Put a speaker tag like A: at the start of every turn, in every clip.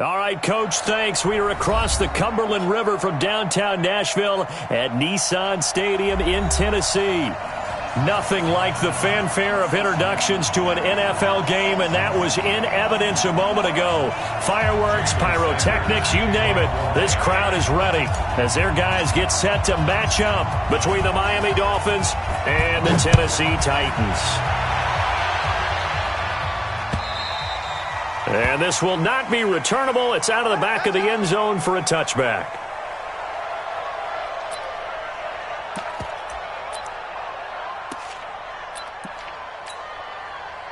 A: All right, Coach, thanks. We are across the Cumberland River from downtown Nashville at Nissan Stadium in Tennessee. Nothing like the fanfare of introductions to an NFL game, and that was in evidence a moment ago. Fireworks, pyrotechnics, you name it. This crowd is ready as their guys get set to match up between the Miami Dolphins and the Tennessee Titans. And this will not be returnable. It's out of the back of the end zone for a touchback.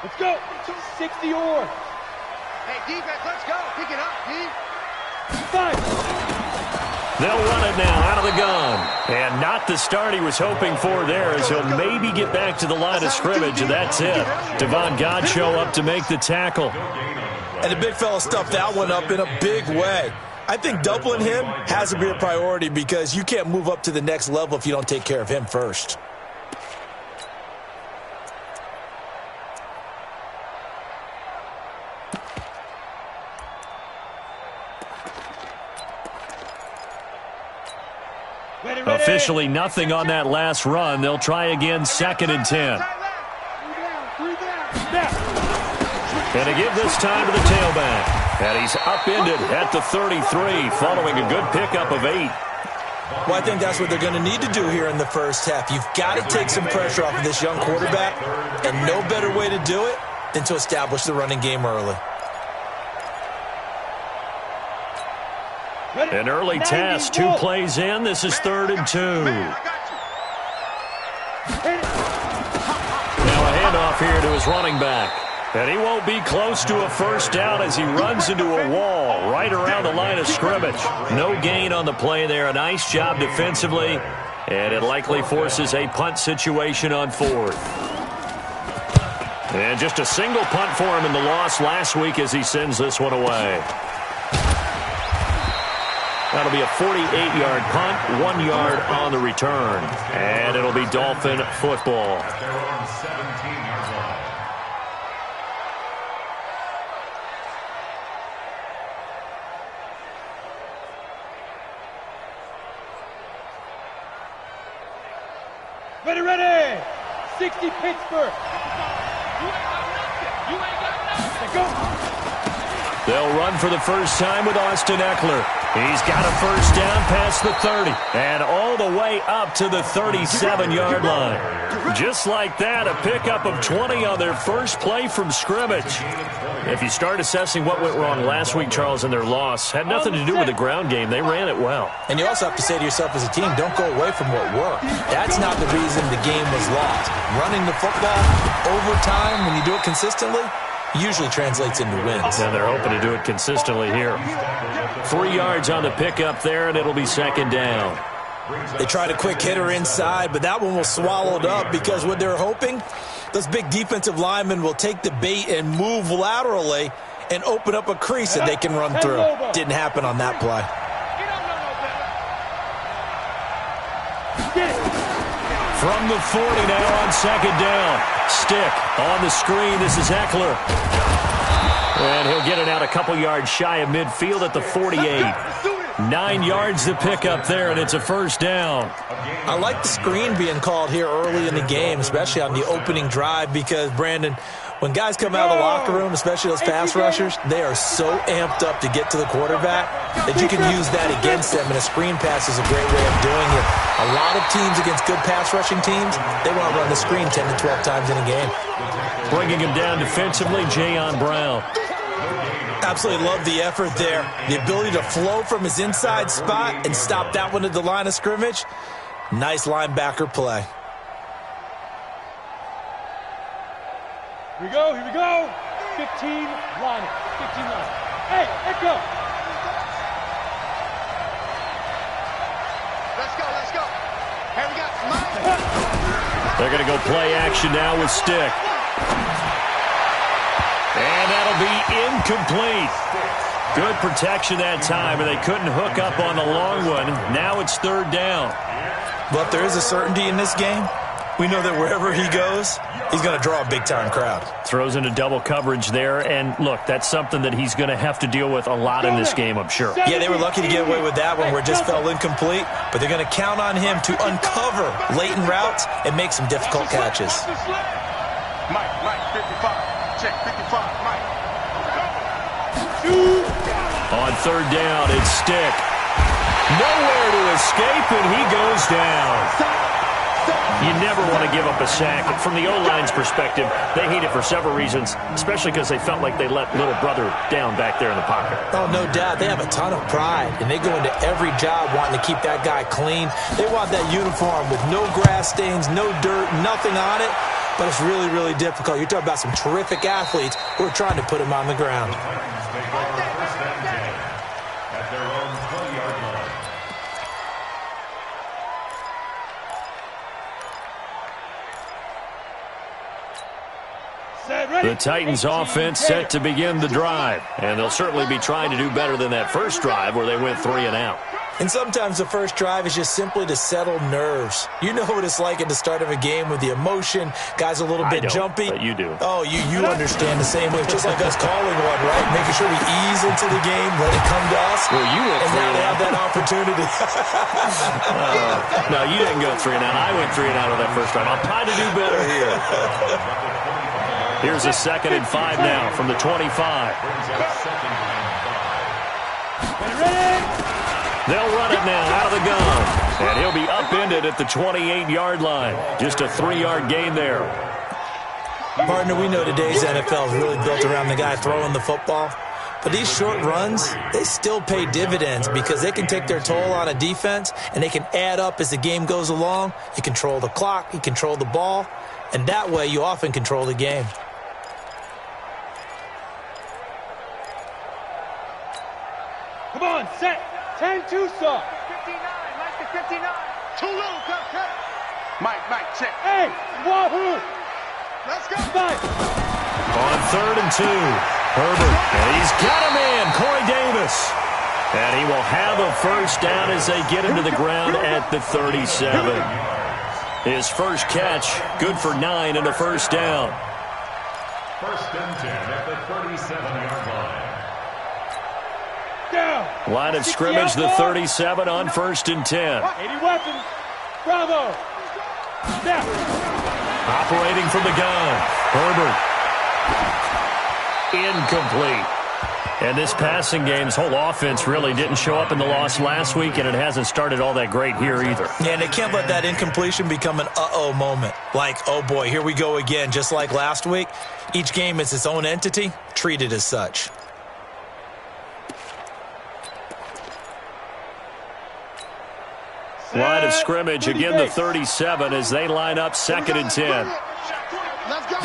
B: Let's go. 60 yards.
C: Hey, defense, let's go. Pick it up, D.
B: 5.
A: They'll run it now out of the gun. And not the start he was hoping for there, as he'll maybe get back to the line of scrimmage, and that's it. Devon Godchaux up to make the tackle.
D: And the big fella stuffed that one up in a big way. I think doubling him has to be a priority because you can't move up to the next level if you don't take care of him first.
A: Officially nothing on that last run. They'll try again, 2nd and 10. And to give this time to the tailback. And he's upended at the 33 following a good pickup of 8.
D: Well, I think that's what they're going to need to do here in the first half. You've got to take some pressure off of this young quarterback, and no better way to do it than to establish the running game early.
A: An early test, 2 plays in. This is 3rd and 2. Now a handoff here to his running back. And he won't be close to a first down as he runs into a wall right around the line of scrimmage. No gain on the play there. A nice job defensively. And it likely forces a punt situation on 4th. And just a single punt for him in the loss last week as he sends this one away. That'll be a 48-yard punt, 1 yard on the return. And it'll be Dolphin football.
B: Ready. 60 Pittsburgh. You ain't got nothing. Go.
A: They'll run for the first time with Austin Eckler. He's got a first down past the 30 and all the way up to the 37-yard line. Just like that, a pickup of 20 on their first play from scrimmage. If you start assessing what went wrong last week, Charles, in their loss, had nothing to do with the ground game. They ran it well.
D: And you also have to say to yourself as a team, don't go away from what worked. That's not the reason the game was lost. Running the football over time, when you do it consistently, usually translates into wins.
A: And they're hoping to do it consistently here. 3 yards on the pickup there, and it'll be 2nd down.
D: They tried a quick hitter inside, but that one was swallowed up because what they're hoping, those big defensive linemen will take the bait and move laterally and open up a crease that they can run through. Didn't happen on that play.
A: From the 40 now on 2nd down. Stick on the screen. This is Eckler. And he'll get it out a couple yards shy of midfield at the 48. 9 yards to pick up there, and it's a first down.
D: I like the screen being called here early in the game, especially on the opening drive, because, Brandon, when guys come out of the locker room, especially those pass rushers, they are so amped up to get to the quarterback that you can use that against them, and a screen pass is a great way of doing it. A lot of teams against good pass rushing teams, they want to run the screen 10 to 12 times in a game.
A: Bringing him down defensively, Jayon Brown.
D: Absolutely love the effort there. The ability to flow from his inside spot and stop that one at the line of scrimmage. Nice linebacker play.
B: Here we go. 15 line. Hey, Echo.
C: Let's go. Here we go.
A: They're going to go play action now with Stick. And that'll be incomplete. Good protection that time, and they couldn't hook up on the long one. Now it's 3rd down.
D: But there is a certainty in this game. We know that wherever he goes, he's going to draw a big-time crowd.
A: Throws into double coverage there, and look, that's something that he's going to have to deal with a lot in this game, I'm sure.
D: Yeah, they were lucky to get away with that one where it just fell incomplete, but they're going to count on him to uncover latent routes and make some difficult catches.
C: Mike, 55. Check, 55, Mike.
A: On third down, it's Stick. Nowhere to escape, and he goes down. You never want to give up a sack. From the O-line's perspective, they hate it for several reasons, especially because they felt like they let little brother down back there in the pocket.
D: Oh, no doubt. They have a ton of pride, and they go into every job wanting to keep that guy clean. They want that uniform with no grass stains, no dirt, nothing on it, but it's really, really difficult. You're talking about some terrific athletes who are trying to put him on the ground.
A: The Titans offense set to begin the drive, and they'll certainly be trying to do better than that first drive where they went 3 and out.
D: And sometimes the first drive is just simply to settle nerves. You know what it's like at the start of a game with the emotion, guys a little bit jumpy.
A: But you do.
D: Oh, you understand the same way. It's just like us calling one, right? Making sure we ease into the game, let it come to us.
A: Well, you went
D: and
A: 3
D: now
A: and
D: they
A: out.
D: have that opportunity.
A: No, you didn't go 3 and out. I went 3 and out on that first drive. I'm trying to do better here. Here's a 2nd and 5 now from the 25. They'll run it now out of the gun. And he'll be upended at the 28-yard line. Just a 3-yard gain there.
D: Partner, we know today's NFL is really built around the guy throwing the football. But these short runs, they still pay dividends because they can take their toll on a defense and they can add up as the game goes along. You control the clock, you control the ball, and that way you often control the game.
B: Come on, set. 10-2 stop.
C: 59, Mike to 59. Too low, cut. Mike, check.
B: Hey, wahoo.
C: Let's go.
B: 5.
A: On 3rd and 2, Herbert, and he's got a man, Corey Davis. And he will have a first down as they get into the ground at the 37. His first catch, good for 9 and a first down.
E: 1st and 10 at the 37-yard line.
B: Down.
A: Line of scrimmage, the 37 on 1st and 10.
B: 80 weapons. Bravo. Snap.
A: Operating from the gun, Herbert. Incomplete. And this passing game's whole offense really didn't show up in the loss last week, and it hasn't started all that great here either.
D: Yeah, and they can't let that incompletion become an uh-oh moment. Like, oh boy, here we go again, just like last week. Each game is its own entity, treated as such.
A: Line of scrimmage, again the 37 as they line up 2nd and 10.
C: Let's go.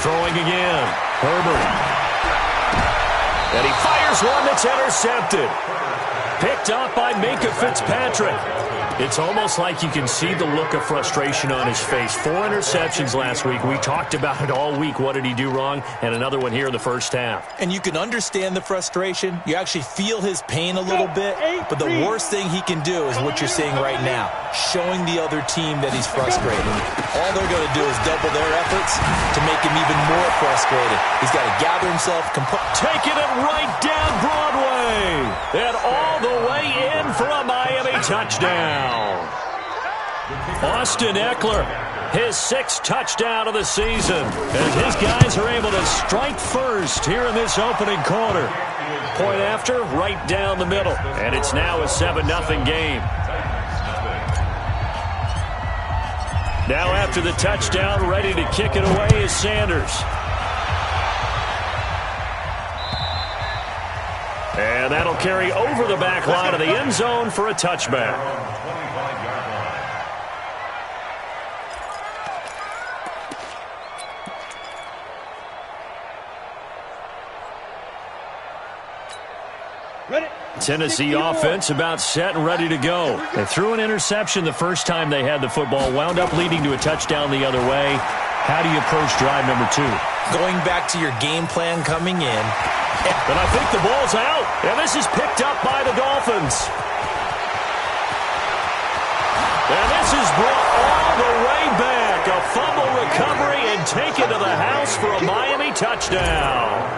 A: Throwing again, Herbert. And he fires one that's intercepted. Picked up by Minka Fitzpatrick. It's almost like you can see the look of frustration on his face. 4 interceptions last week. We talked about it all week. What did he do wrong? And another one here in the first half.
D: And you can understand the frustration. You actually feel his pain a little bit. But the worst thing he can do is what you're seeing right now, showing the other team that he's frustrated. All they're going to do is double their efforts to make him even more frustrated. He's got to gather himself,
A: taking it right down Broadway. And all the way in for a Miami touchdown. Austin Eckler, his 6th touchdown of the season. And his guys are able to strike first here in this opening quarter. Point after, right down the middle. And it's now a 7-0 game. Now after the touchdown, ready to kick it away is Sanders. And that'll carry over the back line of the end zone for a touchback. Tennessee offense about set and ready to go. They threw an interception the first time they had the football, wound up leading to a touchdown the other way. How do you approach drive number 2?
D: going back to your game plan coming in.
A: And I think the ball's out. And this is picked up by the Dolphins. And this is brought all the way touchdown.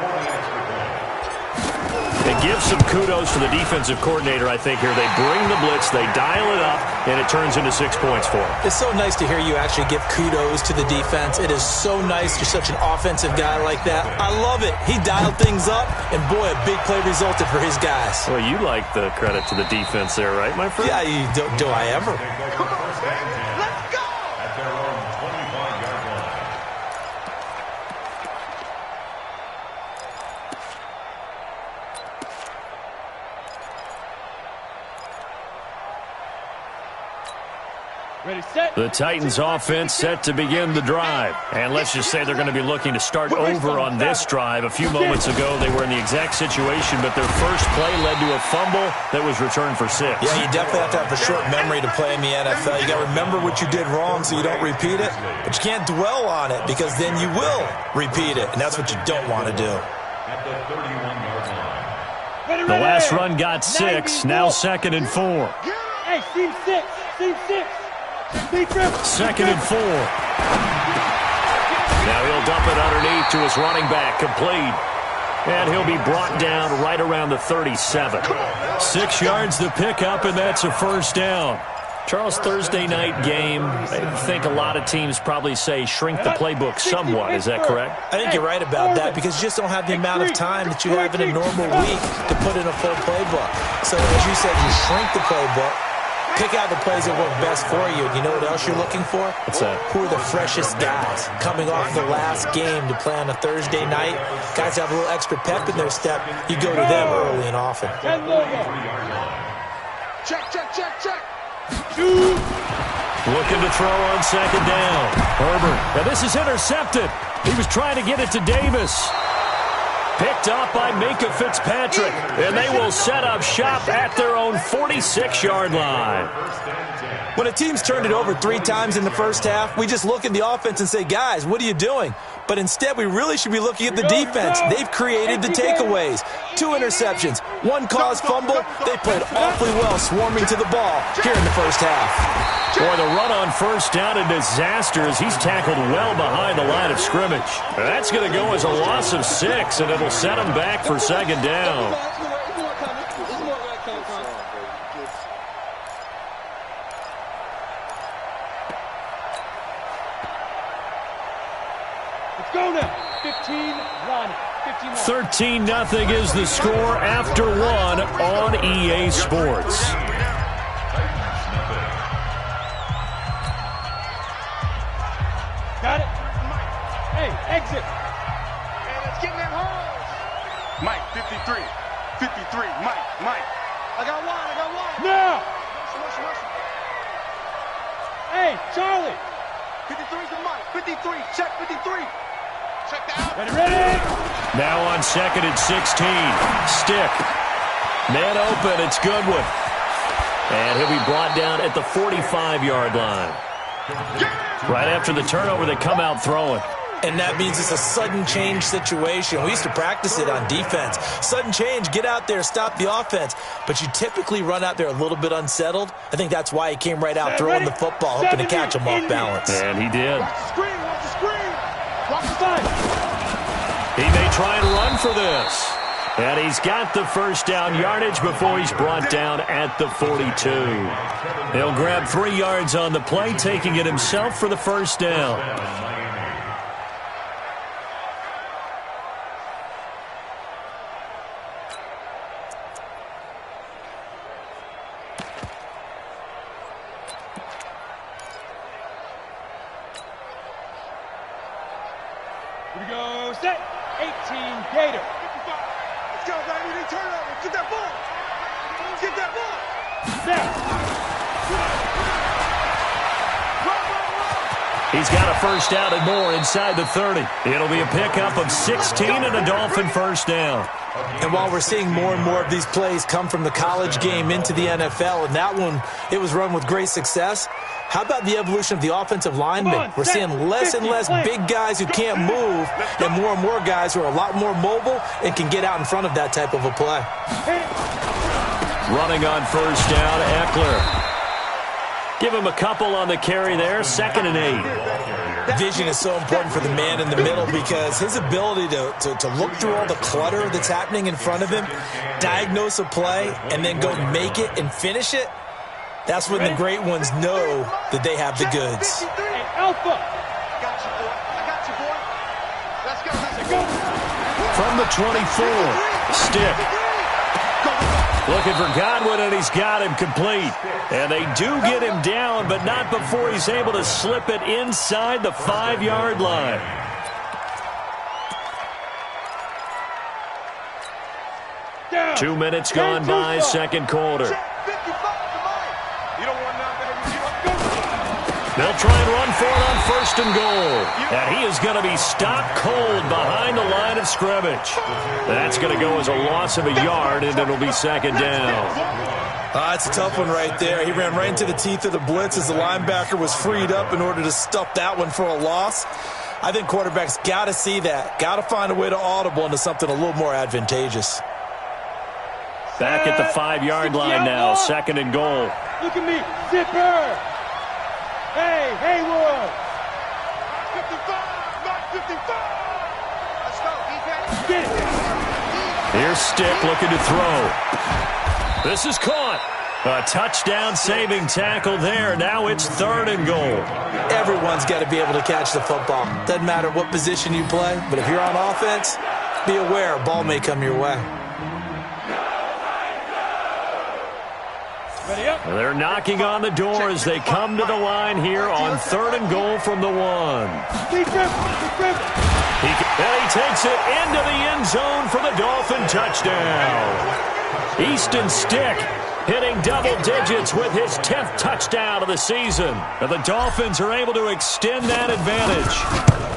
A: It gives some kudos to the defensive coordinator, I think, here. They bring the blitz, they dial it up, and it turns into 6 points for them.
D: It's so nice to hear you actually give kudos to the defense. It is so nice you're such an offensive guy like that. I love it. He dialed things up, and boy, a big play resulted for his guys.
A: Well, you like the credit to the defense there, right, my friend?
D: Yeah, do I ever?
C: Come on, let's go!
E: At their own 25-yard line.
B: Ready, set.
A: The Titans offense set to begin the drive. And let's just say they're going to be looking to start over on this drive. A few moments ago, they were in the exact situation, but their first play led to a fumble that was returned for 6.
D: Yeah, you definitely have to have a short memory to play in the NFL. You got to remember what you did wrong so you don't repeat it, but you can't dwell on it because then you will repeat it, and that's what you don't want to do.
E: At the 31-yard line.
B: Ready,
A: The
B: ready.
A: last run got 6, now 2nd and 4.
B: Hey, seam 6. Seam 6. Big rip.
A: 2nd and 4. Now he'll dump it underneath to his running back, complete. And he'll be brought down right around the 37. 6 yards to pick up, and that's a first down. Charles, Thursday night game, I think a lot of teams probably say shrink the playbook somewhat. Is that correct?
D: I think you're right about that because you just don't have the amount of time that you have in a normal week to put in a full playbook. So as you said, you shrink the playbook, pick out the plays that work best for you. You know what else you're looking for?
A: What's that?
D: Who are the freshest guys coming off the last game to play on a Thursday night? Guys have a little extra pep in their step. You go to them early and often.
B: 10 logo.
C: Check, check, check, check.
B: Shoot.
A: Looking to throw on 2nd down. Herbert. Now this is intercepted. He was trying to get it to Davis. Picked up by Minka Fitzpatrick. And they will set up shop at their own 46-yard line.
D: When a team's turned it over 3 times in the first half, we just look at the offense and say, guys, what are you doing? But instead, we really should be looking at the defense. They've created the takeaways. 2 interceptions, 1 caused fumble. They played awfully well swarming to the ball here in the first half.
A: Boy, the run on first down, a disaster as he's tackled well behind the line of scrimmage. That's going to go as a loss of 6, and it'll set him back for 2nd down.
B: Let's go now. 15, Ronnie.
A: 13-0 is the score after 1 on EA Sports.
B: Got it. Hey, exit.
C: And let's get in them holes. Mike, 53. 53. Mike. I got one.
B: Now.
C: Motion.
B: Hey, Charlie.
C: 53 to Mike. 53. Check 53. Check that out.
B: Ready.
A: Now on 2nd and 16. Stick. Man open. It's Goodwin. And he'll be brought down at the 45-yard line. Right after the turnover, they come out throwing.
D: And that means it's a sudden change situation. We used to practice it on defense. Sudden change, get out there, stop the offense. But you typically run out there a little bit unsettled. I think that's why he came right out throwing the football, hoping to catch him off balance.
A: And he did.
C: Watch the screen.
B: Watch the side.
A: He may try and run for this. And he's got the first down yardage before he's brought down at the 42. He'll grab 3 yards on the play, taking it himself for the first down.
B: Here we go. Set. 18, Gator.
C: Let's go, baby. They turn over. Get that ball.
B: Set.
A: He's got a first down and more inside the 30. It'll be a pickup of 16 and a Dolphin first down.
D: And while we're seeing more and more of these plays come from the college game into the NFL, and that one, it was run with great success, how about the evolution of the offensive linemen? We're seeing less and less big guys who can't move and more guys who are a lot more mobile and can get out in front of that type of a play.
A: Running on first down, Eckler. Give him a couple on the carry there, 2nd and 8.
D: vision is so important for the man in the middle because his ability to look through all the clutter that's happening in front of him, diagnose a play, and then go make it and finish it, that's when the great ones know that they have the goods.
B: Alpha.
A: From the 24, Stick. Looking for Godwin, and he's got him complete. And they do get him down, but not before he's able to slip it inside the 5-yard line.
B: Down.
A: 2 minutes gone by, second quarter. They'll try and run for it on 1st and goal. And he is going to be stopped cold behind the line of scrimmage. That's going to go as a loss of a yard, and it'll be 2nd down.
D: It's a tough one right there. He ran right into the teeth of the blitz as the linebacker was freed up in order to stuff that one for a loss. I think quarterbacks got to see that. Got to find a way to audible into something a little more advantageous.
A: Back at the 5-yard line now, 2nd and goal.
B: Look at me, Zipper. Hey, Haywood.
C: 55. Let's go, defense.
B: Get it.
A: Here's Stick looking to throw. This is caught. A touchdown-saving tackle there. Now it's 3rd and goal.
D: Everyone's got to be able to catch the football. Doesn't matter what position you play, but if you're on offense, be aware a ball may come your way.
A: They're knocking on the door as they come to the line here on 3rd and goal from the 1.
B: He
A: takes it into the end zone for the Dolphin touchdown. Easton Stick hitting double digits with his 10th touchdown of the season. And the Dolphins are able to extend that advantage.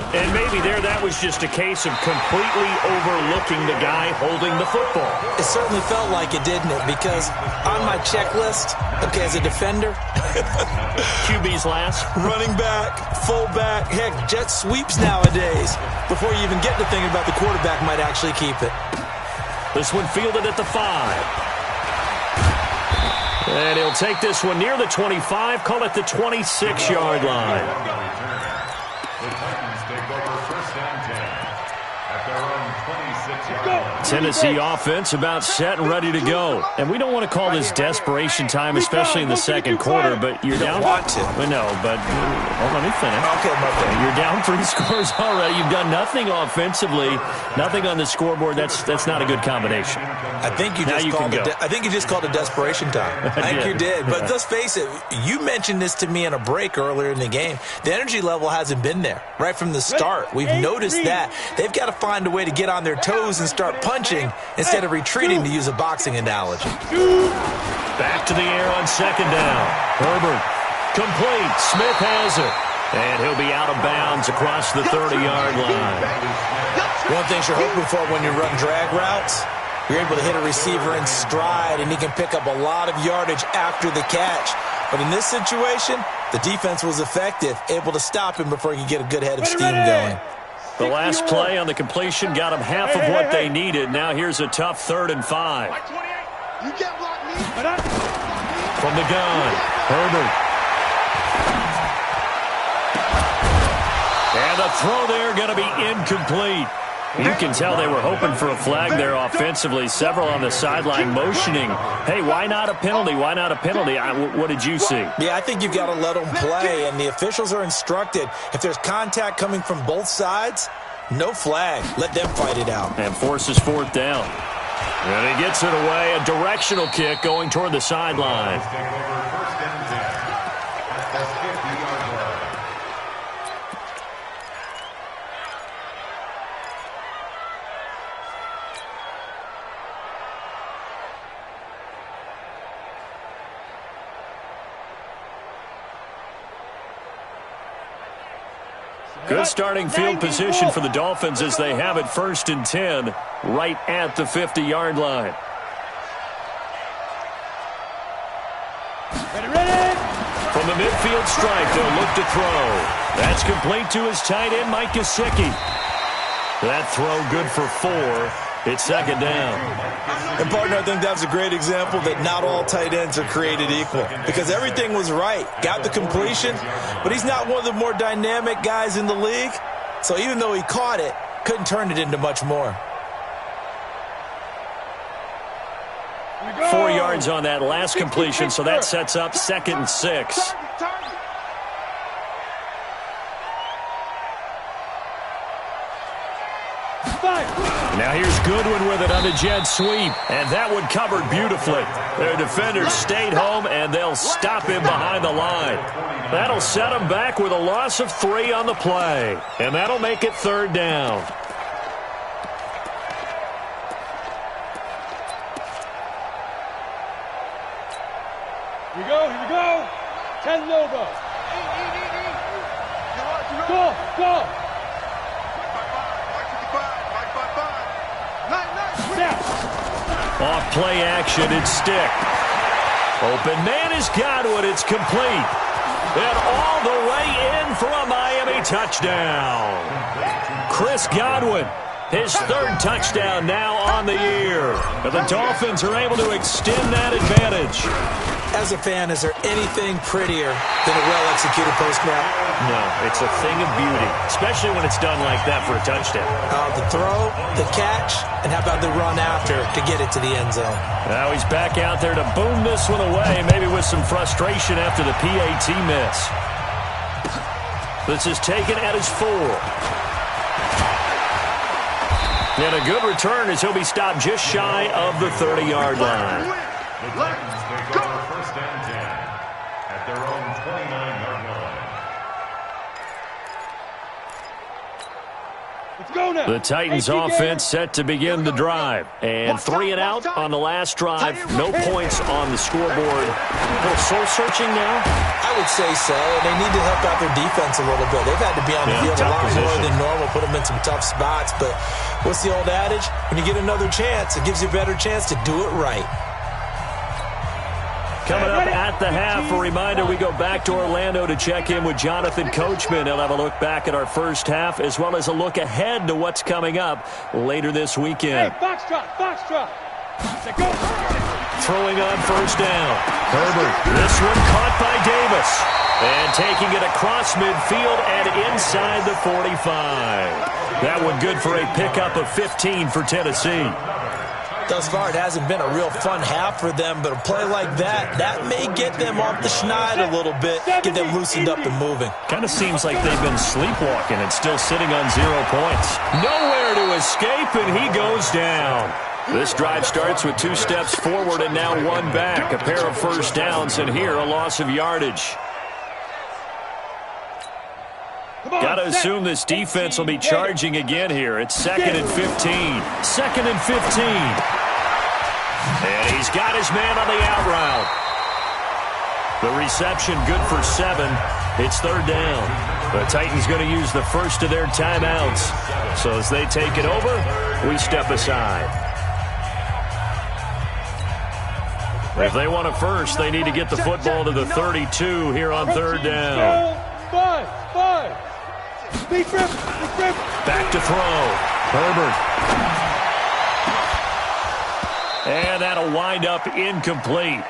A: And maybe that was just a case of completely overlooking the guy holding the football.
D: It certainly felt like it, didn't it? Because on my checklist, okay, as a defender,
A: QB's last.
D: Running back, fullback, heck, jet sweeps nowadays. Before you even get to thinking about the quarterback might actually keep it.
A: This one fielded at the 5. And he'll take this one near the 25, call it the 26-yard line. Tennessee offense about set and ready to go. And we don't want to call this desperation time, especially in the second quarter, but you're down.
D: Want to.
A: Well, no, but let me finish.
D: Okay, my bad.
A: You're down 3 scores already. You've done nothing offensively, nothing on the scoreboard. That's not a good combination.
D: I think you just called it desperation time. I think you did. But let's face it, you mentioned this to me in a break earlier in the game. The energy level hasn't been there right from the start. We've noticed that. They've got to find a way to get on their toes and start punching instead of retreating, to use a boxing analogy.
A: Back to the air on 2nd down. Herbert complete. Smith has it. And he'll be out of bounds across the 30-yard line.
D: One thing you're hoping for when you run drag routes, you're able to hit a receiver in stride, and he can pick up a lot of yardage after the catch. But in this situation, the defense was effective, able to stop him before he could get a good head of steam going.
A: The last play on the completion got them half of what they needed. Now here's a tough 3rd and 5. From the gun, Herbert. And the throw there going to be incomplete. You can tell they were hoping for a flag there offensively. Several on the sideline motioning, hey, why not a penalty? Why not a penalty? What did you see?
D: Yeah, I think you've got to let them play, and the officials are instructed. If there's contact coming from both sides, no flag. Let them fight it out.
A: And forces 4th down. And he gets it away. A directional kick going toward the sideline. Good starting field position for the Dolphins as they have it 1st and 10 right at the 50-yard line.
B: Ready.
A: From the midfield stripe, they'll look to throw. That's complete to his tight end, Mike Gesicki. That throw good for 4. It's second down.
D: And, partner, I think that was a great example that not all tight ends are created equal because everything was right. Got the completion, but he's not one of the more dynamic guys in the league. So even though he caught it, couldn't turn it into much more.
A: 4 yards on that last completion, so that sets up 2nd and 6. Now here's Goodwin with it on the jet sweep, and that one covered beautifully. Their defenders stayed home, and they'll stop him behind the line. That'll set him back with a loss of 3 on the play, and that'll make it 3rd down.
B: Here we go. 10 over. Go.
A: Off play action, it's Stick. Open man is Godwin, it's complete. And all the way in for a Miami touchdown. Chris Godwin, his 3rd touchdown now on the year. And the Dolphins are able to extend that advantage.
D: As a fan, is there anything prettier than a well-executed post-snap?
A: No, it's a thing of beauty, especially when it's done like that for a touchdown.
D: The throw, the catch, and how about the run after to get it to the end zone?
A: Now he's back out there to boom this one away, maybe with some frustration after the PAT miss. This is taken at his 4. And a good return as he'll be stopped just shy of the 30-yard line.
E: Let's go. First and 10 at their own 29-yard line.
B: Let's go now.
A: The Titans offense set to begin the drive. And 3 and out on the last drive. No points on the scoreboard. A little soul-searching now?
D: I would say so. And they need to help out their defense a little bit. They've had to be on the field a lot more than normal, put them in some tough spots. But what's the old adage? When you get another chance, it gives you a better chance to do it right.
A: Coming up at the half, a reminder, we go back to Orlando to check in with Jonathan Coachman. He'll have a look back at our first half as well as a look ahead to what's coming up later this weekend.
B: Hey, foxtrot. Go.
A: Throwing on first down. Herbert, this one caught by Davis. And taking it across midfield and inside the 45. That one good for a pickup of 15 for Tennessee.
D: Thus far, it hasn't been a real fun half for them, but a play like that may get them off the schneid a little bit, get them loosened up and moving.
A: Kind of seems like they've been sleepwalking and still sitting on 0 points. Nowhere to escape, and he goes down. This drive starts with 2 steps forward and now 1 back. A pair of first downs, and here a loss of yardage. Got to assume this defense will be charging again here. It's 2nd and 15. 2nd and 15. And he's got his man on the out route. The reception good for 7. It's 3rd down. The Titans going to use the first of their timeouts. So as they take it over, we step aside. If they want a first, they need to get the football to the 32 here on 3rd down.
B: 5. Big rip.
A: Back to throw. Herbert. And that'll wind up incomplete.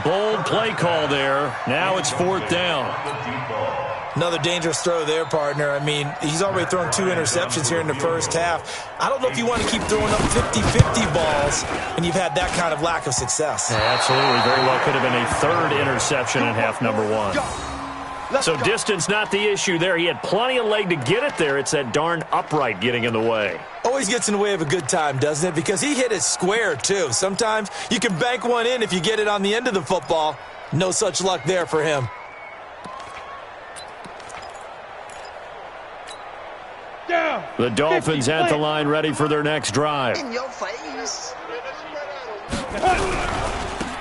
A: Bold play call there. Now it's 4th down.
D: Another dangerous throw there, partner. I mean, he's already thrown 2 interceptions here in the first half. I don't know if you want to keep throwing up 50-50 balls when you've had that kind of lack of success.
A: Yeah, absolutely. Very well could have been a 3rd interception in half number 1. So distance not the issue there. He had plenty of leg to get it there. It's that darn upright getting in the way.
D: Always gets in the way of a good time, doesn't it? Because he hit it square, too. Sometimes you can bank one in if you get it on the end of the football. No such luck there for him.
B: Down.
A: The Dolphins at the line ready for their next drive.
C: In your face.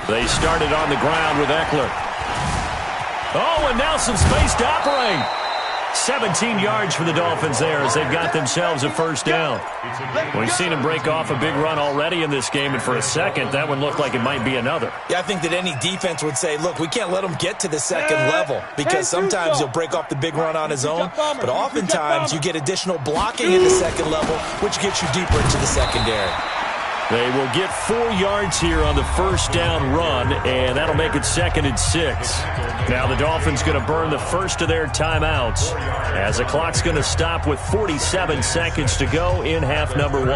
A: They started on the ground with Eckler. Oh, and now some space to operate. 17 yards for the Dolphins there as they've got themselves a first down. We've seen them break off a big run already in this game, and for a second, that one looked like it might be another.
D: Yeah, I think that any defense would say, look, we can't let him get to the second level because sometimes he'll break off the big run on his own, but oftentimes you get additional blocking in the second level, which gets you deeper into the secondary.
A: They will get 4 yards here on the first down run, and that'll make it 2nd and 6. Now the Dolphins going to burn the first of their timeouts as the clock's going to stop with 47 seconds to go in half number 1.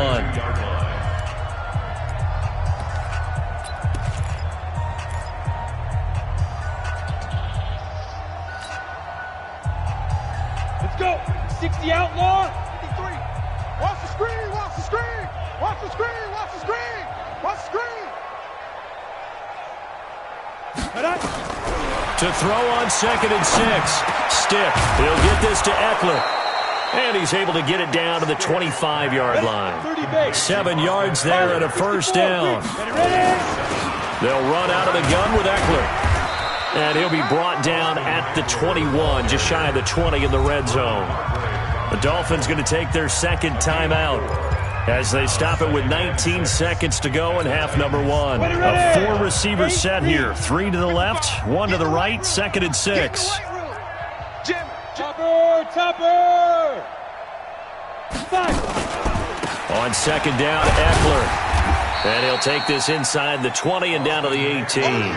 B: Let's go. 60 outlaw.
C: 53. Watch the screen. Watch the screen. Watch the screen. Watch the screen. Watch the screen.
A: To throw on 2nd and 6. Stick. He'll get this to Eckler. And he's able to get it down to the 25-yard line. 7 yards there and a first down. They'll run out of the gun with Eckler. And he'll be brought down at the 21, just shy of the 20 in the red zone. The Dolphins going to take their second timeout as they stop it with 19 seconds to go in half number 1. A 4-receiver set here. 3 to the left, 1 to the right, 2nd and 6.
B: Topper!
A: On 2nd down, Eckler. And he'll take this inside the 20 and down to the 18.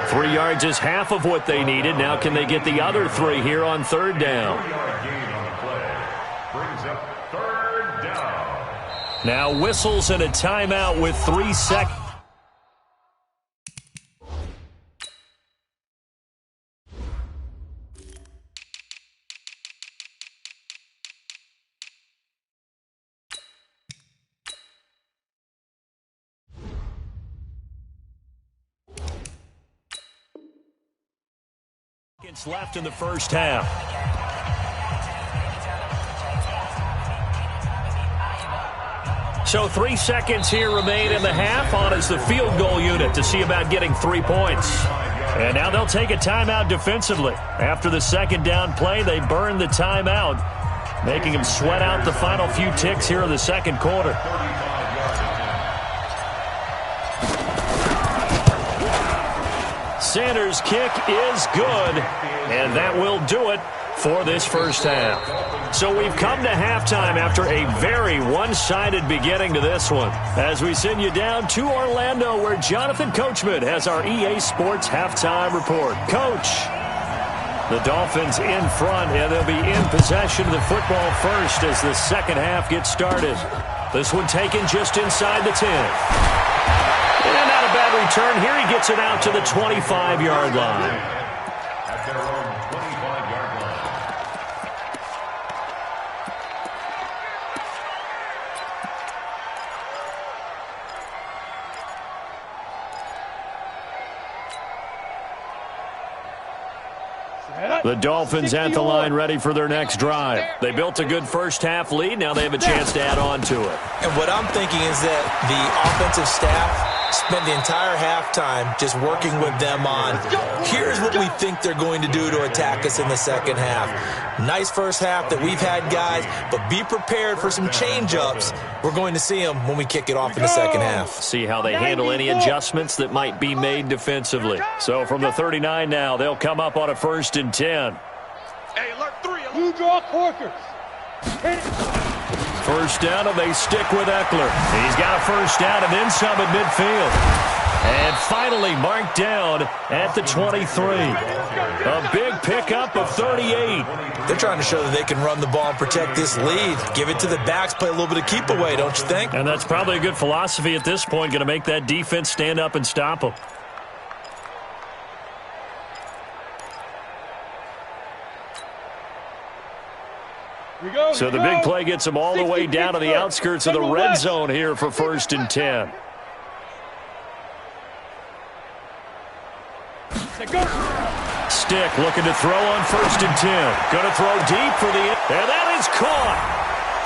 A: 3 yards is half of what they needed. Now can they get the other 3 here on 3rd down? Now whistles and a timeout with 3 seconds. Left in the first half. So 3 seconds here remain in the half. On is the field goal unit to see about getting 3 points. And now they'll take a timeout defensively. After the 2nd down play, they burn the timeout, making them sweat out the final few ticks here in the 2nd quarter. Sanders' kick is good, and that will do it for this first half. So we've come to halftime after a very one-sided beginning to this one, as we send you down to Orlando, where Jonathan Coachman has our EA Sports halftime report. Coach, the Dolphins in front, and they'll be in possession of the football first as the second half gets started. This one taken just inside the 10. And not a bad return here. He gets it out to the 25-yard line.
E: At their own 25-yard line.
A: The Dolphins at the line ready for their next drive. They built a good first half lead. Now they have a chance to add on to it.
D: And what I'm thinking is that the offensive staff spent the entire halftime just working with them on, here's what we think they're going to do to attack us in the second half. Nice first half that we've had, guys, but be prepared for some change-ups. We're going to see them when we kick it off in the second half.
A: See how they handle any adjustmts that might be made defensively. So from the 39 now, they'll come up on a 1st and 10.
C: Hey, alert 3.
B: Blue draw Corkers.
A: First down, and they stick with Eckler. He's got a first down and then some at midfield. And finally marked down at the 23. A big pickup of 38.
D: They're trying to show that they can run the ball and protect this lead. Give it to the backs, play a little bit of keep away, don't you think?
A: And that's probably a good philosophy at this point, going to make that defense stand up and stop them. So the big play gets them all the way down to the outskirts of the red zone here for 1st and 10. Stick looking to throw on 1st and 10. Going to throw deep for the end. And that is caught.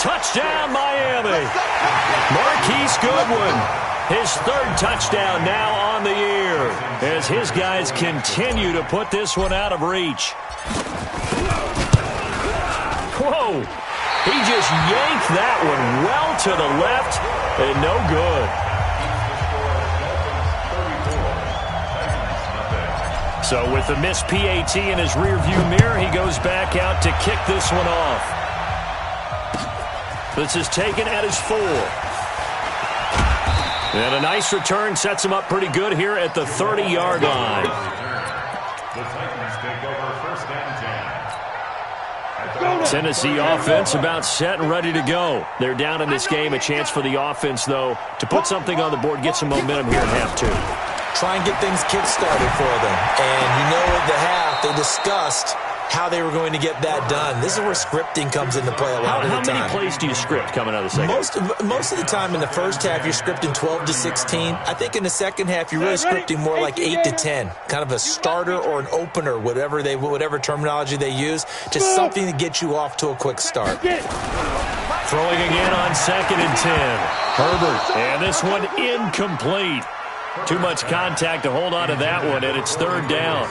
A: Touchdown, Miami. Marquise Goodwin. His 3rd touchdown now on the year as his guys continue to put this one out of reach. Whoa! He just yanked that one well to the left, and no good. So with the missed PAT in his rearview mirror, he goes back out to kick this one off. This is taken at his 4. And a nice return sets him up pretty good here at the 30-yard line.
E: The Titans take over first and 10.
A: Tennessee offense about set and ready to go. They're down in this game. A chance for the offense, though, to put something on the board, get some momentum here in half 2.
D: Try and get things kick-started for them. And you know at the half, they discussed how they were going to get that done. This is where scripting comes into play a lot of the time.
A: How many plays do you script coming out of the second?
D: Most of the time in the first half, you're scripting 12 to 16. I think in the second half, you're really scripting more like 8 to 10. Kind of a starter or an opener, whatever terminology they use. Just something to get you off to a quick start.
A: Throwing again on 2nd and 10. Herbert. And this one incomplete. Too much contact to hold on to that one, and it's 3rd down.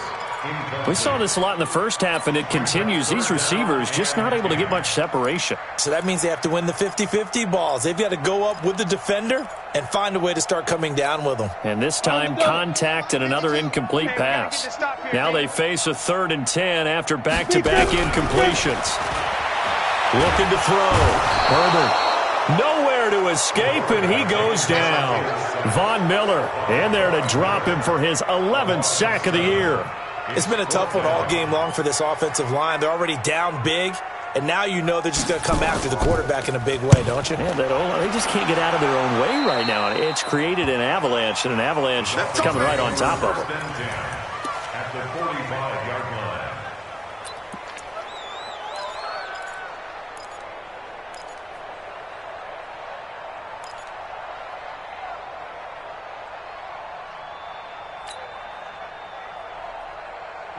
A: We saw this a lot in the first half, and it continues. These receivers just not able to get much separation.
D: So that means they have to win the 50-50 balls. They've got to go up with the defender and find a way to start coming down with them.
A: And this time, contact and another incomplete pass. Now they face a 3rd and 10 after back-to-back incompletions. Looking to throw. Herbert. Nowhere to escape, and he goes down. Von Miller in there to drop him for his 11th sack of the year.
D: It's been a tough one all game long for this offensive line. They're already down big, and now you know they're just going to come after the quarterback in a big way, don't you?
A: Yeah, they just can't get out of their own way right now. It's created an avalanche, and an avalanche is coming right on top of them.
E: At the 45-yard line.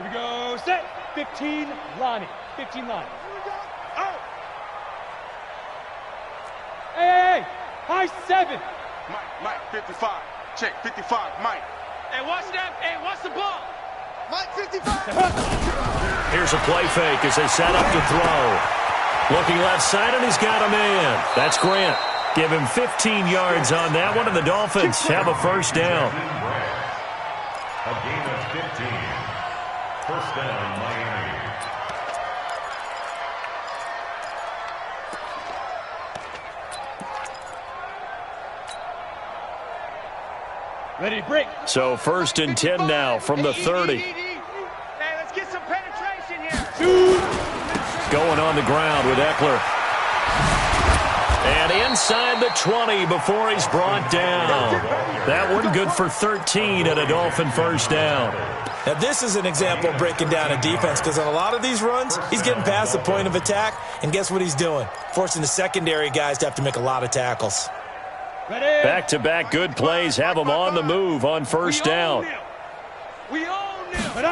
B: Here we go, set. 15, Lonnie. 15, Lonnie. Oh! Hey, high 7.
C: Mike, 55. Check, 55, Mike. Hey, watch that. Hey, watch the ball. Mike, 55.
A: Here's a play fake as they set up to throw. Looking left side, and he's got a man. That's Grant. Give him 15 yards on that one, and the Dolphins have a 1st down.
E: A gain of 15. 1st down, Miami.
B: Ready to break.
A: So 1st and 10 now from the 30.
C: Hey, let's get some penetration here.
A: Going on the ground with Eckler. And inside the 20 before he's brought down. That one good for 13 and a Dolphin 1st down.
D: Now, this is an example of breaking down a defense because on a lot of these runs, he's getting past the point of attack, and guess what he's doing? Forcing the secondary guys to have to make a lot of tackles.
A: Back-to-back good plays have them on the move on 1st down.
B: We own him.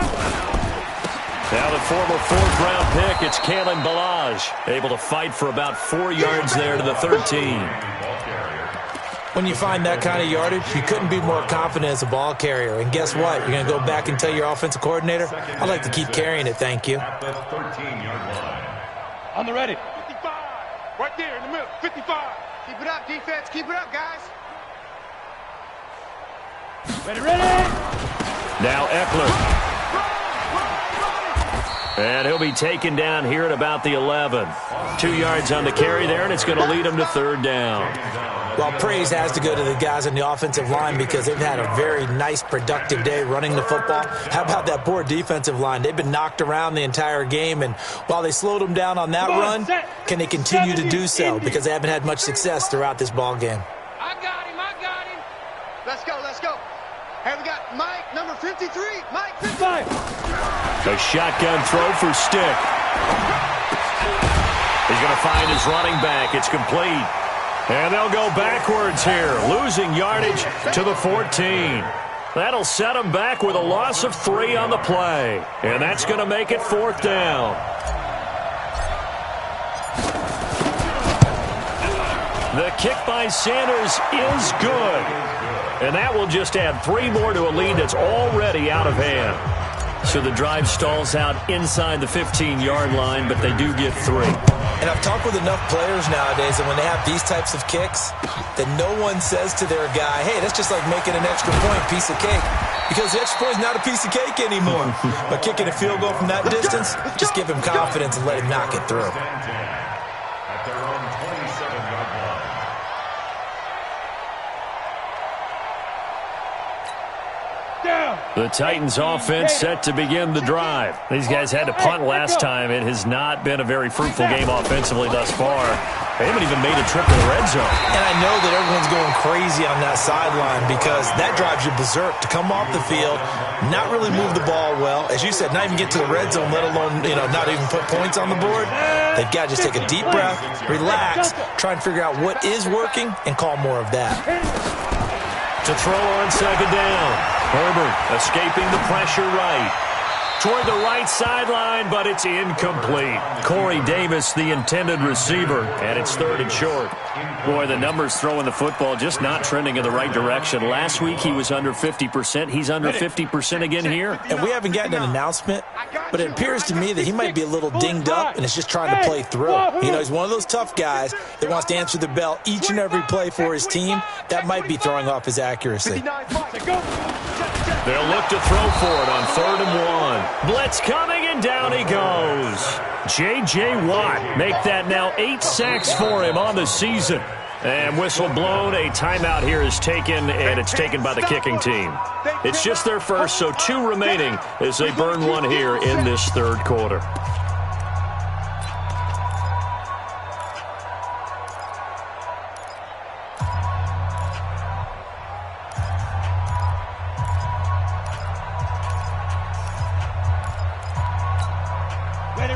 A: Now the former 4th-round pick, it's Kalen Ballage, able to fight for about 4 yards there to the 13.
D: When you find that kind of yardage, you couldn't be more confident as a ball carrier. And guess what? You're going to go back and tell your offensive coordinator, I'd like to keep carrying it, thank you.
E: At the 13-yard line.
B: On the ready.
C: 55. Right there in the middle. 55. Keep it up, defense. Keep it up, guys.
B: Ready, ready.
A: Now Eckler. And he'll be taken down here at about the 11. 2 yards on the carry there, and it's going to lead him to 3rd down.
D: Well, praise has to go to the guys on the offensive line because they've had a very nice, productive day running the football. How about that poor defensive line? They've been knocked around the entire game, and while they slowed them down on that run, can they continue to do so? Because they haven't had much success throughout this ball game.
C: I got him. Let's go, let's go. Hey, we got Mike, number 53. Mike, 55.
A: A shotgun throw for Stick. He's going to find his running back. It's complete. And they'll go backwards here, losing yardage to the 14. That'll set them back with a loss of 3 on the play. And that's going to make it 4th down. The kick by Sanders is good. And that will just add 3 more to a lead that's already out of hand. So the drive stalls out inside the 15-yard line, but they do get 3.
D: And I've talked with enough players nowadays that when they have these types of kicks, that no one says to their guy, hey, that's just like making an extra point, piece of cake. Because the extra point is not a piece of cake anymore. But kicking a field goal from that distance, just give him confidence and let him knock it through.
E: At their own 27-yard line.
A: The Titans offense set to begin the drive. These guys had to punt last time. It has not been a very fruitful game offensively thus far. They haven't even made a trip to the red zone. And
D: I know that everyone's going crazy on that sideline because that drives you berserk to come off the field, not really move the ball well. As you said, not even get to the red zone, let alone, not even put points on the board. They've got to just take a deep breath, relax, try and figure out what is working, and call more of that.
A: To throw on second down. Herbert escaping the pressure right. Toward the right sideline, but it's incomplete. Corey Davis, the intended receiver, and it's 3rd and short. Boy, the numbers throwing the football just not trending in the right direction. Last week he was under 50%. He's under 50% again here.
D: And we haven't gotten an announcement, but it appears to me that he might be a little dinged up and is just trying to play through. He's one of those tough guys that wants to answer the bell each and every play for his team. That might be throwing off his accuracy.
A: They'll look to throw for it on 3rd and 1. Blitz coming, and down he goes. J.J. Watt make that now 8 sacks for him on the season. And whistle blown, a timeout here is taken, and it's taken by the kicking team. It's just their first, so 2 remaining as they burn one here in this 3rd quarter.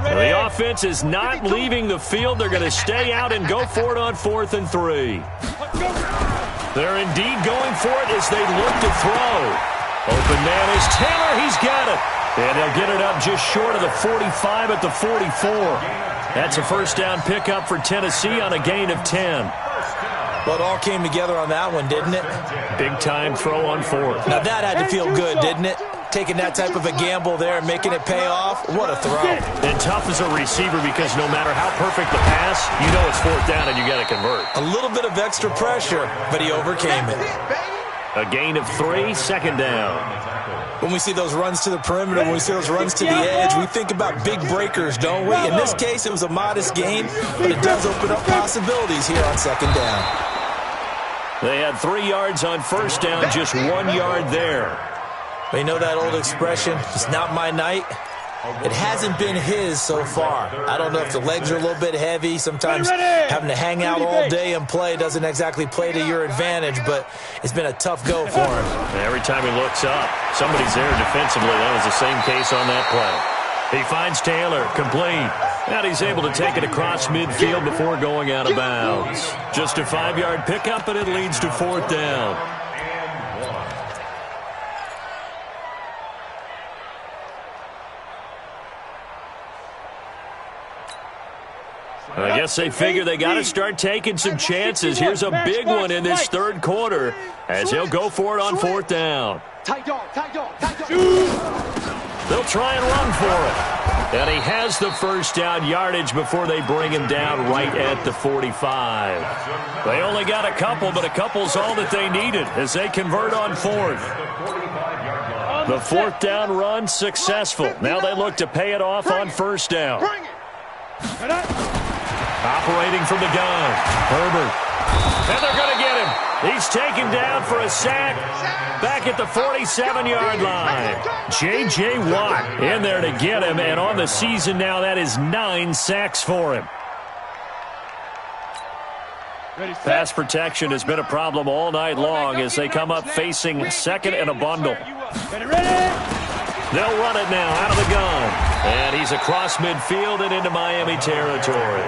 A: The offense is not leaving the field. They're going to stay out and go for it on 4th and 3. They're indeed going for it as they look to throw. Open man is Taylor. He's got it. And they'll get it up just short of the 45 at the 44. That's a first down pickup for Tennessee on a gain of 10.
D: Well, it all came together on that one, didn't it?
A: Big time throw on 4th.
D: Now that had to feel good, didn't it? Taking that type of a gamble there and making it pay off. What a throw.
A: And tough as a receiver because no matter how perfect the pass, you know it's 4th down and you got to convert.
D: A little bit of extra pressure, but he overcame it.
A: A gain of 3, 2nd down.
D: When we see those runs to the perimeter, when we see those runs to the edge, we think about big breakers, don't we? In this case, it was a modest gain, but it does open up possibilities here on 2nd down.
A: They had 3 yards on 1st down, just 1 yard there.
D: But you know that old expression, it's not my night? It hasn't been his so far. I don't know if the legs are a little bit heavy. Sometimes having to hang out all day and play doesn't exactly play to your advantage, but it's been a tough go for him.
A: Every time he looks up, somebody's there defensively. That was the same case on that play. He finds Taylor, complete. And he's able to take it across midfield before going out of bounds. Just a 5-yard pickup, and it leads to 4th down. I guess they figure they got to start taking some chances. Here's a big one in this 3rd quarter as he'll go for it on 4th down. They'll try and run for it. And he has the first down yardage before they bring him down right at the 45. They only got a couple, but a couple's all that they needed as they convert on 4th. The 4th down run successful. Now they look to pay it off on 1st down. Operating from the gun, Herbert. And they're going to get him. He's taken down for a sack back at the 47-yard line. J.J. Watt in there to get him, and on the season now, that is 9 sacks for him. Pass protection has been a problem all night long as they come up facing 2nd and a bundle. They'll run it now out of the gun. And he's across midfield and into Miami territory.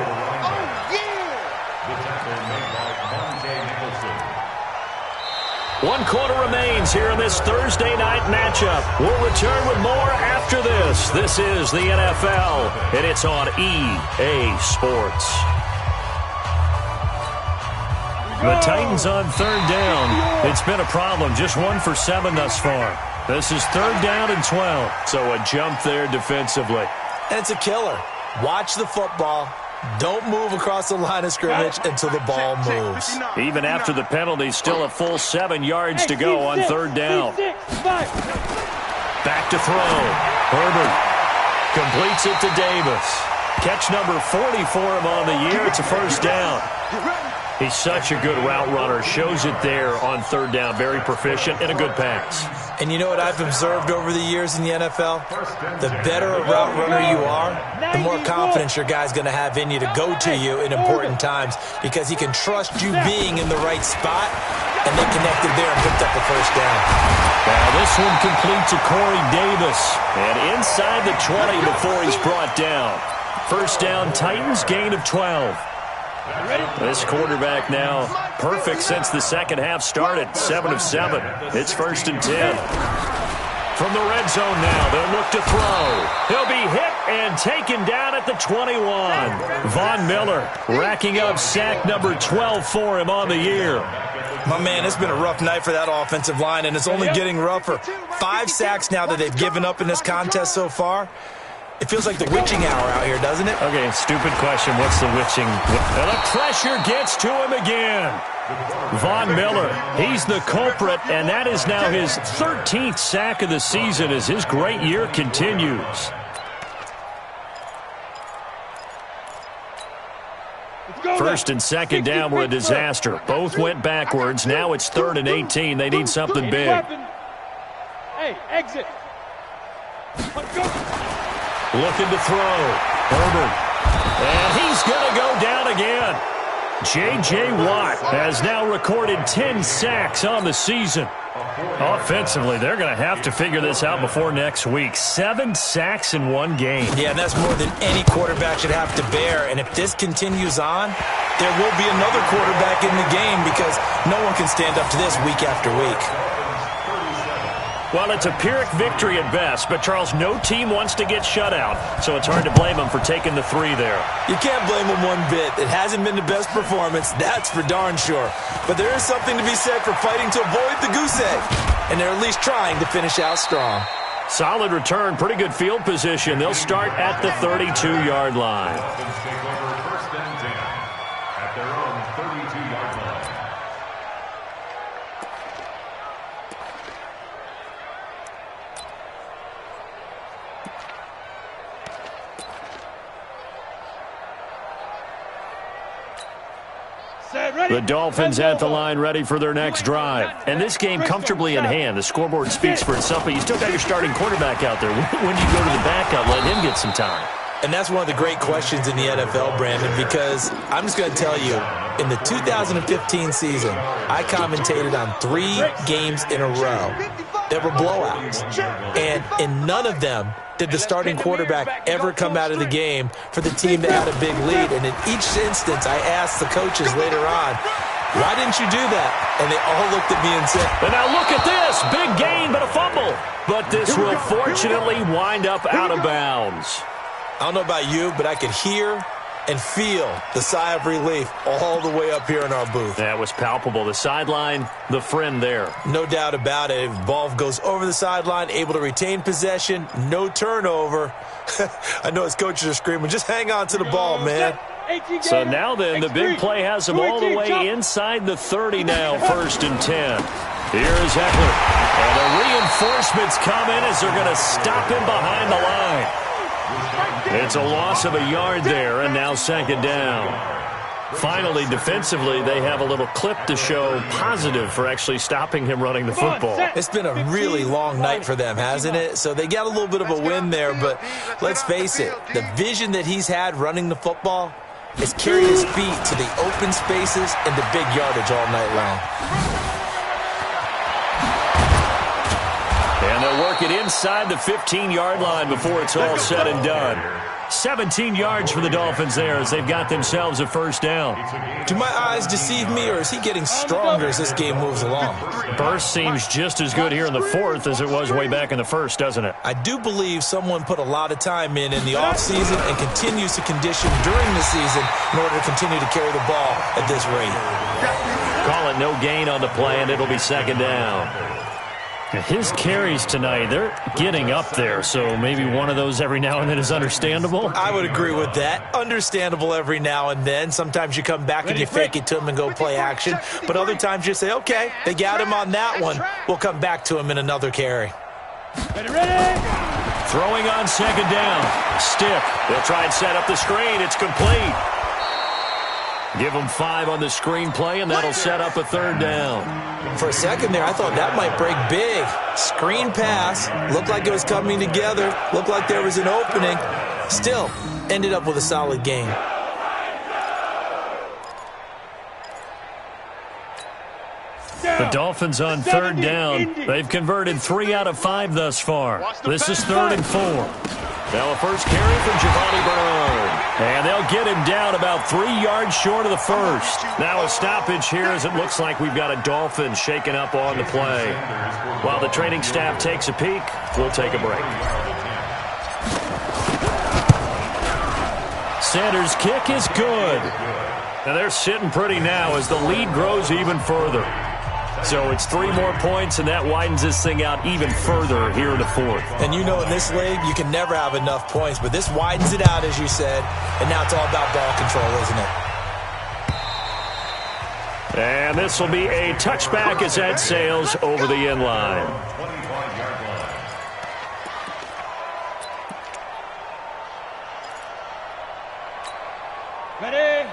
A: One quarter remains here in this Thursday night matchup. We'll return with more after this. This is the NFL, and it's on EA Sports. The Titans on 3rd down. It's been a problem. Just 1 for 7 thus far. This is 3rd down and 12. So a jump there defensively.
D: And it's a killer. Watch the football. Don't move across the line of scrimmage until the ball moves.
A: Even after the penalty, still a full 7 yards to go on 3rd down. Back to throw. Herbert completes it to Davis. Catch number 40 for him on the year. It's a 1st down. He's such a good route runner. Shows it there on 3rd down. Very proficient and a good pass.
D: And you know what I've observed over the years in the NFL? The better a route runner you are, the more confidence your guy's going to have in you to go to you in important times because he can trust you being in the right spot, and they connected there and picked up the 1st down.
A: Now this one complete to Corey Davis. And inside the 20 before he's brought down. 1st down, Titans, gain of 12. This quarterback now perfect since the second half started. 7 of 7. It's 1st and 10. From the red zone now, they'll look to throw. He'll be hit and taken down at the 21. Von Miller racking up sack number 12 for him on the year.
D: My man, it's been a rough night for that offensive line, and it's only getting rougher. 5 sacks now that they've given up in this contest so far. It feels like the witching hour out here, doesn't it?
A: Okay, stupid question. What's the witching? And the pressure gets to him again. Von Miller, he's the culprit, and that is now his 13th sack of the season as his great year continues. First and second down were a disaster. Both went backwards. Now it's 3rd and 18. They need something big.
B: Hey, exit.
A: Looking to throw. Herbert. And he's going to go down again. J.J. Watt has now recorded 10 sacks on the season. Offensively, they're going to have to figure this out before next week. 7 sacks in one game.
D: Yeah, and that's more than any quarterback should have to bear. And if this continues on, there will be another quarterback in the game because no one can stand up to this week after week.
A: Well, it's a Pyrrhic victory at best, but, Charles, no team wants to get shut out, so it's hard to blame them for taking the 3 there.
D: You can't blame them one bit. It hasn't been the best performance, that's for darn sure. But there is something to be said for fighting to avoid the goose egg, and they're at least trying to finish out strong.
A: Solid return, pretty good field position. They'll start at the 32-yard line.
E: At their own 32-yard line.
A: The Dolphins at the line ready for their next drive. And this game comfortably in hand. The scoreboard speaks for itself, but you still got your starting quarterback out there. When do you go to the backup, let him get some time?
D: And that's one of the great questions in the NFL, Brandon, because I'm just going to tell you, in the 2015 season, I commentated on 3 games in a row that were blowouts. And in none of them did the starting quarterback ever come out of the game for the team that had a big lead. And in each instance, I asked the coaches later on, why didn't you do that? And they all looked at me and said,
A: but now look at this. Big gain, but a fumble. But this will fortunately wind up out of bounds.
D: I don't know about you, but I could hear and feel the sigh of relief all the way up here in our booth.
A: That was palpable. The sideline, the friend there.
D: No doubt about it. If the ball goes over the sideline, able to retain possession, no turnover. I know his coaches are screaming, just hang on to the ball, man.
A: So now then, the big play has them all the way inside the 30 now, 1st and 10. Here's Eckler. And the reinforcements come in as they're going to stop him behind the line. It's a loss of a yard there, and now 2nd down. Finally, defensively, they have a little clip to show positive for actually stopping him running the football.
D: It's been a really long night for them, hasn't it? So they got a little bit of a win there, but let's face it, the vision that he's had running the football has carried his feet to the open spaces and the big yardage all night long.
A: And they'll work it inside the 15-yard line before it's all said and done. 17 yards for the Dolphins there as they've got themselves a 1st down.
D: Do my eyes deceive me, or is he getting stronger as this game moves along?
A: Burst seems just as good here in the 4th as it was way back in the 1st, doesn't it?
D: I do believe someone put a lot of time in the offseason and continues to condition during the season in order to continue to carry the ball at this rate.
A: Call it no gain on the play, and it'll be 2nd down. His carries tonight, they're getting up there, so maybe one of those every now and then is understandable.
D: I would agree with that. Understandable every now and then. Sometimes you come back and you fake it to him and go play action. But other times you say, okay, they got him on that one. We'll come back to him in another carry.
B: Ready?
A: Throwing on second down. Stick. They'll try and set up the screen. It's complete. Give them 5 on the screen play, and that'll set up a third down.
D: For a second there, I thought that might break big. Screen pass. Looked like it was coming together. Looked like there was an opening. Still, ended up with a solid game.
A: The Dolphins on third down. They've converted 3 out of 5 thus far. This is 3rd and 4. Now a first carry from Giovanni Bernard. And they'll get him down about 3 yards short of the first. Now a stoppage here as it looks like we've got a Dolphin shaken up on the play. While the training staff takes a peek, we'll take a break. Sanders' kick is good. Now they're sitting pretty now as the lead grows even further. So it's 3 more points, and that widens this thing out even further here in the 4th.
D: And you know in this league, you can never have enough points, but this widens it out, as you said, and now it's all about ball control, isn't it?
A: And this will be a touchback as that sails over the end line.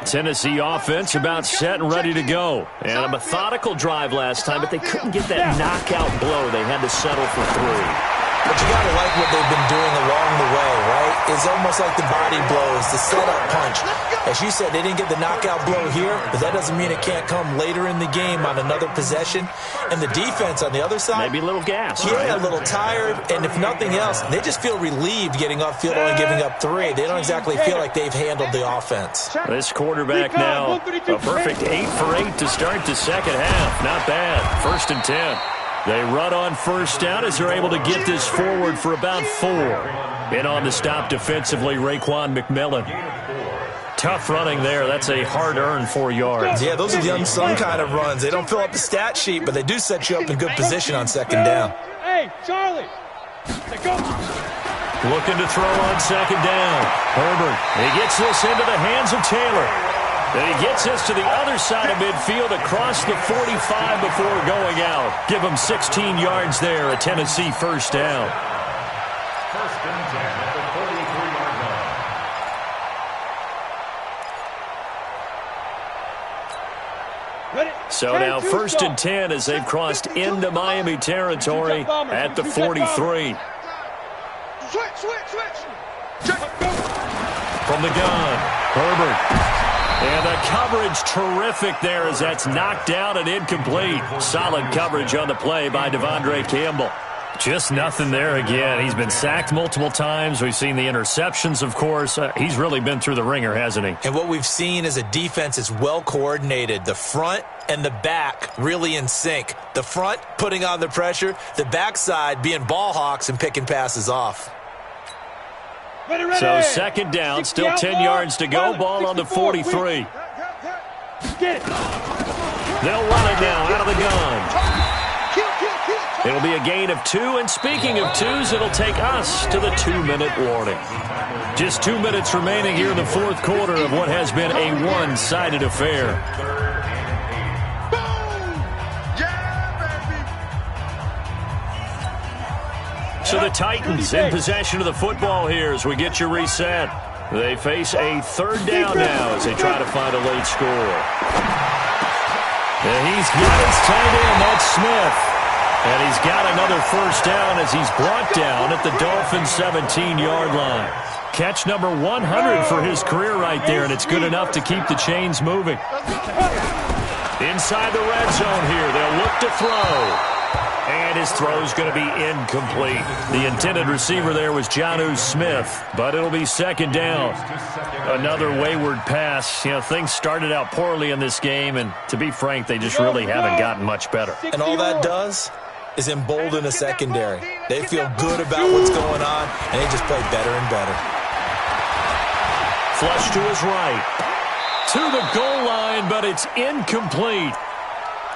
A: Tennessee offense about set and ready to go. And a methodical drive last time, but they couldn't get that knockout blow. They had to settle for 3.
D: But you got to like what they've been doing along the way, right? It's almost like the body blows, the setup punch. As you said, they didn't get the knockout blow here, but that doesn't mean it can't come later in the game on another possession. And the defense on the other side,
A: maybe a little gas.
D: Yeah, a little tired. And if nothing else, they just feel relieved getting upfield only giving up 3. They don't exactly feel like they've handled the offense.
A: This quarterback now, a perfect 8 for 8 to start the second half. Not bad. 1st and 10. They run on first down as they're able to get this forward for about 4. And on the stop defensively, Raekwon McMillan. Tough running there. That's a hard-earned 4 yards.
D: Yeah, those are the unsung kind of runs. They don't fill up the stat sheet, but they do set you up in good position on second down.
B: Hey, Charlie. Go.
A: Looking to throw on second down. Herbert. He gets this into the hands of Taylor. And he gets this to the other side of midfield across the 45 before going out. Give him 16 yards there, a Tennessee first down.
E: 1st and 10 at the 43-yard line.
A: So now 1st and 10 as they've crossed into Miami territory at the 43.
C: Switch.
A: From the gun, Herbert. And the coverage terrific there as that's knocked down and incomplete. Solid coverage on the play by Devondre Campbell. Just nothing there again. He's been sacked multiple times. We've seen the interceptions, of course. He's really been through the ringer, hasn't he?
D: And what we've seen is a defense that's well coordinated. The front and the back really in sync. The front putting on the pressure. The backside being ball hawks and picking passes off.
A: So second down, still 10 yards to go. Ball on the 43.
B: Get it.
A: They'll run it now out of the gun. It'll be a gain of 2. And speaking of 2s, it'll take us to the 2-minute warning. Just 2 minutes remaining here in the 4th quarter of what has been a one-sided affair. So the Titans in possession of the football here as we get you reset. They face a 3rd down now as they try to find a late score. And he's got his tight end, that's Smith. And he's got another first down as he's brought down at the Dolphins' 17-yard line. Catch number 100 for his career right there, and it's good enough to keep the chains moving. Inside the red zone here, they'll look to throw. And his throw's going to be incomplete. The intended receiver there was Jonnu Smith, but it'll be second down. Another wayward pass. You know, things started out poorly in this game, and to be frank, they just really haven't gotten much better.
D: And all that does is embolden a secondary. They feel good about what's going on, and they just play better and better.
A: Flush to his right. To the goal line, but it's incomplete.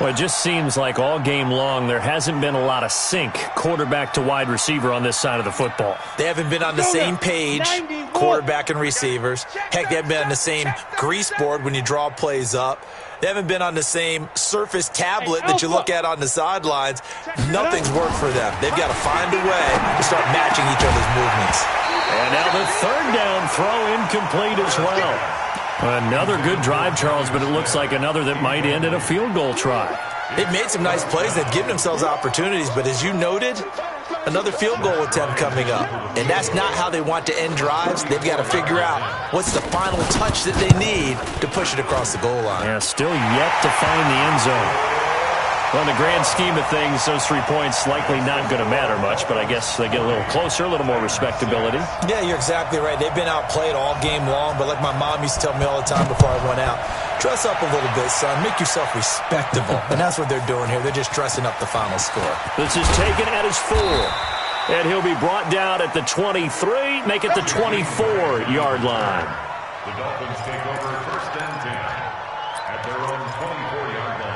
A: Well, it just seems like all game long there hasn't been a lot of sync quarterback to wide receiver on this side of the football.
D: They haven't been on the same page, quarterback and receivers. Heck, they haven't been on the same grease board when you draw plays up. They haven't been on the same Surface tablet that you look at on the sidelines. Nothing's worked for them. They've got to find a way to start matching each other's movements.
A: And now the third down throw incomplete as well. Another good drive, Charles, but it looks like another that might end in a field goal try.
D: They've made some nice plays. They've given themselves opportunities, but as you noted, another field goal attempt coming up. And that's not how they want to end drives. They've got to figure out what's the final touch that they need to push it across the goal line.
A: Yeah, still yet to find the end zone. Well, in the grand scheme of things, those 3 points likely not going to matter much, but I guess they get a little closer, a little more respectability.
D: Yeah, you're exactly right. They've been outplayed all game long, but like my mom used to tell me all the time before I went out, dress up a little bit, son. Make yourself respectable. And that's what they're doing here. They're just dressing up the final score.
A: This is taken at his 4. And he'll be brought down at the 23, make it the 24-yard line.
E: The Dolphins take over 1st and 10 at their own 24-yard line.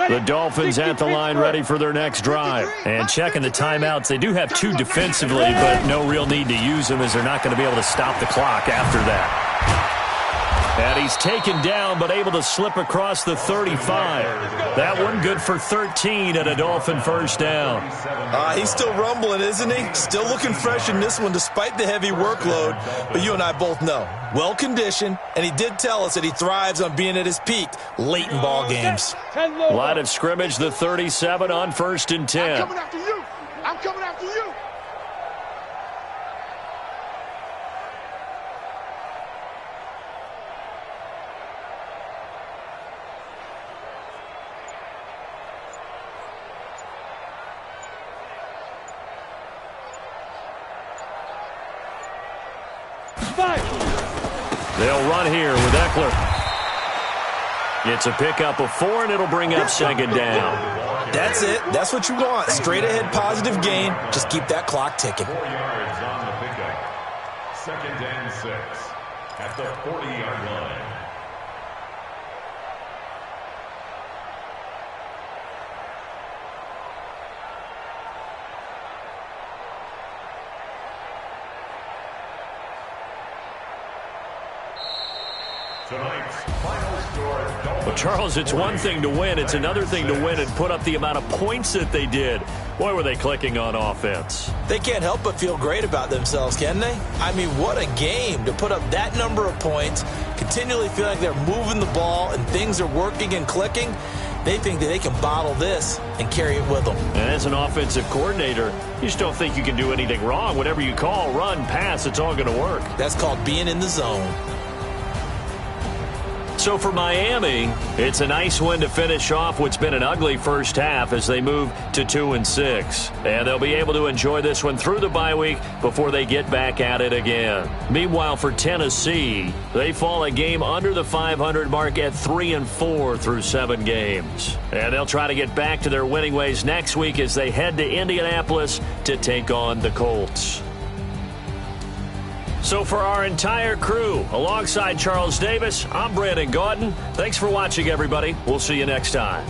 A: The Dolphins at the line ready for their next drive. And checking the timeouts. They do have 2 defensively, but no real need to use them as they're not going to be able to stop the clock after that. And he's taken down, but able to slip across the 35. That one good for 13 and a Dolphin first down.
D: He's still rumbling, isn't he? Still looking fresh in this one despite the heavy workload. But you and I both know, well-conditioned, and he did tell us that he thrives on being at his peak late in ball games.
A: Line of scrimmage, the 37 on 1st and 10.
C: I'm coming after you. I'm coming after you.
A: They'll run here with Eckler. It's a pickup of 4, and it'll bring up 2nd down.
D: That's it. That's what you want. Straight ahead positive gain. Just keep that clock ticking.
E: 4 yards on the pickup. 2nd and 6 at the 40-yard line. Tonight's final score.
A: Well, Charles, it's one thing to win. It's another thing to win and put up the amount of points that they did. Boy, were they clicking on offense.
D: They can't help but feel great about themselves, can they? I mean, what a game to put up that number of points, continually feel like they're moving the ball and things are working and clicking. They think that they can bottle this and carry it with them.
A: And as an offensive coordinator, you just don't think you can do anything wrong. Whatever you call, run, pass, it's all going to work.
D: That's called being in the zone.
A: So for Miami, it's a nice win to finish off what's been an ugly first half as they move to 2-6. And they'll be able to enjoy this one through the bye week before they get back at it again. Meanwhile, for Tennessee, they fall a game under the 500 mark at 3-4 through 7 games. And they'll try to get back to their winning ways next week as they head to Indianapolis to take on the Colts. So for our entire crew, alongside Charles Davis, I'm Brandon Gaudin. Thanks for watching, everybody. We'll see you next time.